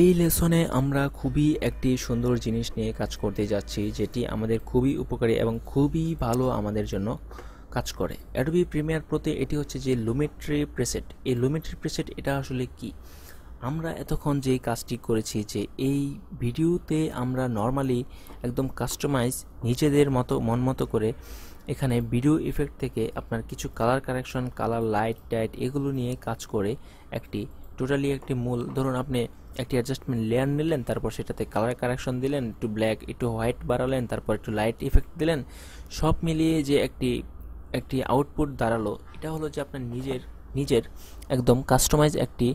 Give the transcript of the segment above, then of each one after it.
এই লেসনে আমরা খুবই একটি সুন্দর জিনিস নিয়ে কাজ করতে যাচ্ছি, যেটি আমাদের খুবই উপকারী এবং খুবই ভালো আমাদের জন্য কাজ করে। অ্যাডোবি প্রিমিয়ার প্রোতে এটি হচ্ছে যে লুমেট্রি প্রেসেট। এই লুমেট্রি প্রেসেট এটা আসলে কি? আমরা এতক্ষণ যে কাজটি করেছি, যে এই ভিডিওতে আমরা নর্মালি একদম কাস্টমাইজ নিজেদের মতো মন মতো করে এখানে ভিডিও ইফেক্ট থেকে আপনার কিছু colour correction, colour light tight এগুলো নিয়ে কাজ করে একটি টোটালি একটি মূল, ধরুন আপনি একটি অ্যাডজাস্টমেন্ট লেয়ার নিলেন, তারপর সেটাতে কালার কারেকশন দিলেন, একটু ব্ল্যাক একটু হোয়াইট বাড়ালেন, তারপর একটু লাইট ইফেক্ট দিলেন, সব মিলিয়ে যে একটি একটি আউটপুট দাঁড়ালো, এটা হলো যে আপনার নিজের নিজের একদম কাস্টমাইজ একটি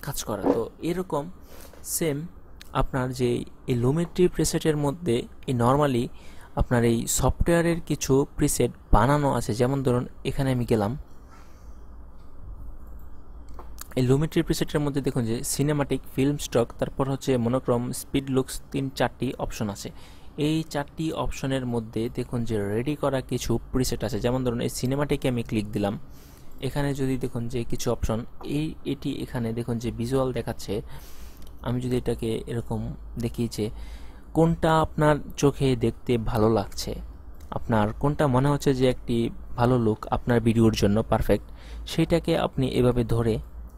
কাজ করা। তো এরকম সেম আপনার যে এই লুমেট্রি প্রিসেটের মধ্যে এই নর্মালি আপনার এই সফটওয়্যারের কিছু প্রিসেট বানানো আছে। যেমন ধরুন এখানে আমি গেলাম, এই লুমেট্রি প্রিসেটের মধ্যে দেখুন যে সিনেমাটিক, ফিল্ম স্টক, তারপর হচ্ছে মনোক্রম, স্পিড, লুকস, 3-4টি অপশন আছে। এই 4টি অপশনের মধ্যে দেখুন যে রেডি করা কিছু প্রিসেট আছে। যেমন ধরুন এই সিনেমাটিকে আমি ক্লিক দিলাম, এখানে যদি দেখুন যে কিছু অপশন, এটি এখানে দেখুন যে ভিজুয়াল দেখাচ্ছে। আমি যদি এটাকে এরকম দেখি যে কোনটা আপনার চোখে দেখতে ভালো লাগছে, আপনার কোনটা মনে হচ্ছে যে একটি ভালো লুক আপনার ভিডিওর জন্য পারফেক্ট, সেইটাকে আপনি এভাবে ধরে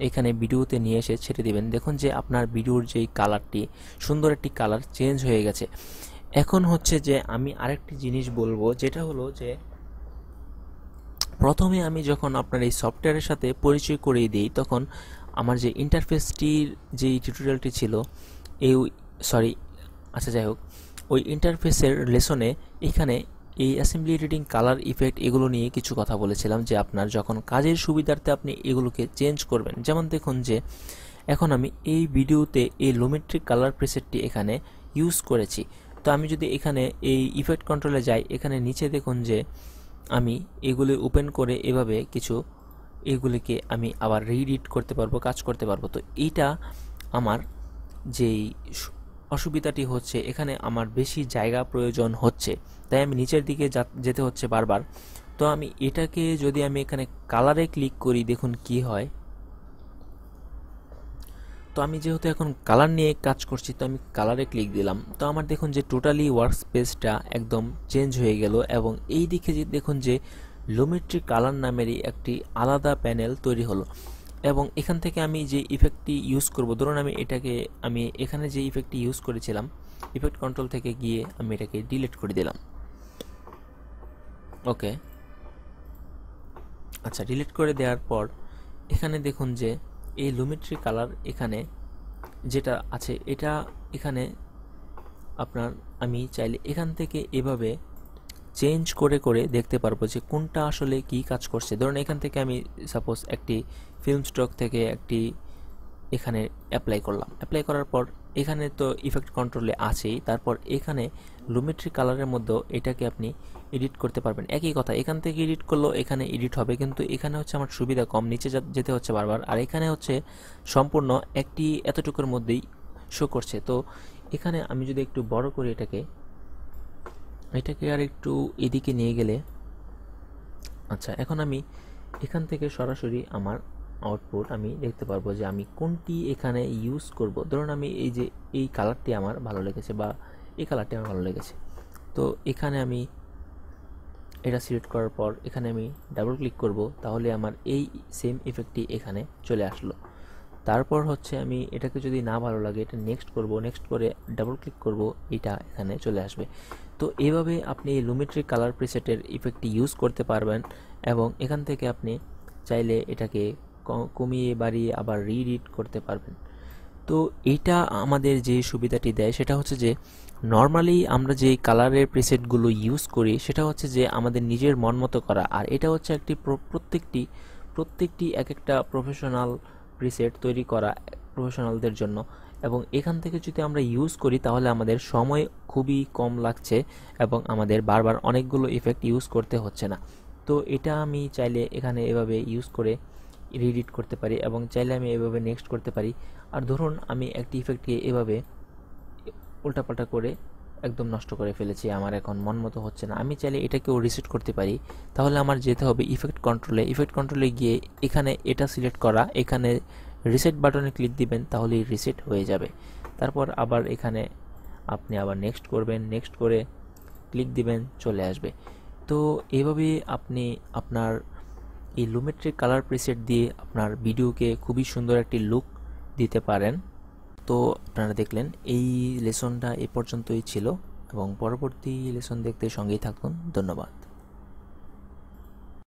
এখানে ভিডিওতে নিয়ে এসে ছেড়ে দিবেন। দেখুন যে আপনার ভিডিওর যেই কালারটি, সুন্দর একটি কালার চেঞ্জ হয়ে গেছে। এখন হচ্ছে যে আমি আরেকটি জিনিস বলবো, যেটা হলো যে প্রথমে আমি যখন আপনার এই সফটওয়্যারের সাথে পরিচয় করিয়ে দিই, তখন আমার যে ইন্টারফেসটির যেই টিউটোরিয়ালটি ছিল, এই সরি আচ্ছা যাই হোক, ওই ইন্টারফেসের লেসনে এখানে এই অ্যাসেম্বলি এডিটিং, কালার ইফেক্ট এগুলো নিয়ে কিছু কথা বলেছিলাম, যে আপনার যখন কাজের সুবিধার্থে আপনি এগুলোকে চেঞ্জ করবেন। যেমন দেখুন যে এখন আমি এই ভিডিওতে এই লুমেট্রিক কালার প্রিসেটটি এখানে ইউজ করেছি। তো আমি যদি এখানে এই ইফেক্ট কন্ট্রোলে যাই, এখানে নিচে দেখুন যে আমি এগুলি ওপেন করে এভাবে কিছু এগুলিকে আমি আবার রিএডিট করতে পারবো, কাজ করতে পারবো। তো এইটা আমার যেই অসুবিধাটি হচ্ছে, এখানে আমার বেশি জায়গা প্রয়োজন হচ্ছে, তাই আমি নিচের দিকে যেতে হচ্ছে বারবার। তো আমি এটাকে যদি আমি এখানে কালারে ক্লিক করি, দেখুন কি হয়। তো আমি যেহেতু এখন কালার নিয়ে কাজ করছি, তো আমি কালারে ক্লিক দিলাম, তো আমার দেখুন যে টোটালি ওয়ার্ক স্পেসটা একদম চেঞ্জ হয়ে গেল। এবং এই দিকে যে দেখুন যে লুমেট্রি কালার নামেরই একটি আলাদা প্যানেল তৈরি হলো। এবং এখান থেকে আমি যে ইফেক্টটি ইউজ করব, ধরুন আমি এখানে যে ইফেক্টটি ইউজ করেছিলাম, ইফেক্ট কন্ট্রোল থেকে গিয়ে আমি এটাকে ডিলিট করে দিলাম। ওকে, আচ্ছা, ডিলিট করে দেওয়ার পর এখানে দেখুন যে এই লুমেট্রি কালার এখানে যেটা আছে, এটা এখানে আপনার আমি চাইলে এখান থেকে এভাবে চেঞ্জ করে করে দেখতে পারবো যে কোনটা আসলে কি কাজ করছে। ধরুন এখান থেকে আমি সাপোজ একটি ফিল্ম স্টক থেকে একটি এখানে অ্যাপ্লাই করলাম, অ্যাপ্লাই করার পর এখানে তো ইফেক্ট কন্ট্রোলে আছেই, তারপর এখানে লুমেট্রি কালারের মধ্যে এটাকে আপনি এডিট করতে পারবেন। একই কথা, এখান থেকে এডিট করলেও এখানে এডিট হবে, কিন্তু এখানে হচ্ছে আমার সুবিধা কম, নিচে যেতে হচ্ছে বারবার, আর এখানে হচ্ছে সম্পূর্ণ একটি এতটুকুর মধ্যেই শো করছে। তো এখানে আমি যদি একটু বড় করি এটাকে আর একটু এদিকে নিয়ে গেলে, আচ্ছা, এখন আমি এখান থেকে সরাসরি আমার আউটপুট আমি দেখতে পারবো যে আমি কোনটি এখানে ইউজ করব। ধরুন আমি এই কালারটি আমার ভালো লেগেছে, বা এই কালারটি আমার ভালো লেগেছে, তো এখানে আমি এটা সিলেক্ট করার পর এখানে আমি ডাবল ক্লিক করব, তাহলে আমার এই সেম ইফেক্টটি এখানে চলে আসলো। তারপর হচ্ছে আমি এটাকে যদি না ভালো লাগে, এটা নেক্সট করব, নেক্সট করে ডাবল ক্লিক করব, এটা এখানে চলে আসবে। তো এইভাবে আপনি লুমেট্রিক কালার প্রিসেটের ইফেক্টটি ইউজ করতে পারবেন, এবং এখান থেকে আপনি চাইলে এটাকে কমিয়ে বাড়িয়ে আবার রিএডিট করতে পারবেন। তো এইটা আমাদের যে সুবিধাটি দেয়, সেটা হচ্ছে যে নর্মালি আমরা যে কালারের প্রিসেটগুলো ইউজ করি, সেটা হচ্ছে যে আমাদের নিজের মন মতো করা, আর এটা হচ্ছে একটি প্রত্যেকটি এক একটা প্রফেশনাল প্রিসেট তৈরি করা প্রফেশনালদের জন্য। এবং এখান থেকে যদি আমরা ইউজ করি, তাহলে আমাদের সময় খুবই কম লাগছে এবং আমাদের বারবার অনেকগুলো ইফেক্ট ইউজ করতে হচ্ছে না। তো এটা আমি চাইলে এখানে এভাবে ইউজ করে রিএডিট করতে পারি, এবং চাইলে আমি এভাবে নেক্সট করতে পারি। আর ধরুন আমি একটি ইফেক্টকে এভাবে উল্টাপাল্টা করে একদম নষ্ট করে ফেলেছি, আমার এখন মন মতো হচ্ছে না, আমি চাইলে এটাকেও রিসেট করতে পারি। তাহলে আমার যেতে হবে ইফেক্ট কন্ট্রোলে, ইফেক্ট কন্ট্রোলে গিয়ে এখানে এটা সিলেক্ট করা, এখানে রিসেট বাটনে ক্লিক দিবেন, তাহলেই রিসেট হয়ে যাবে। তারপর আবার এখানে আপনি আবার নেক্সট করবেন, নেক্সট করে ক্লিক দিবেন, চলে আসবে। তো এইভাবে আপনি আপনার এই লুমেট্রিক কালার প্রিসেট দিয়ে আপনার ভিডিওকে খুবই সুন্দর একটি লুক দিতে পারেন। তো আপনারা দেখলেন এই লেসনটা এ পর্যন্তই ছিল, এবং পরবর্তী লেসন দেখতে সঙ্গেই থাকুন। ধন্যবাদ।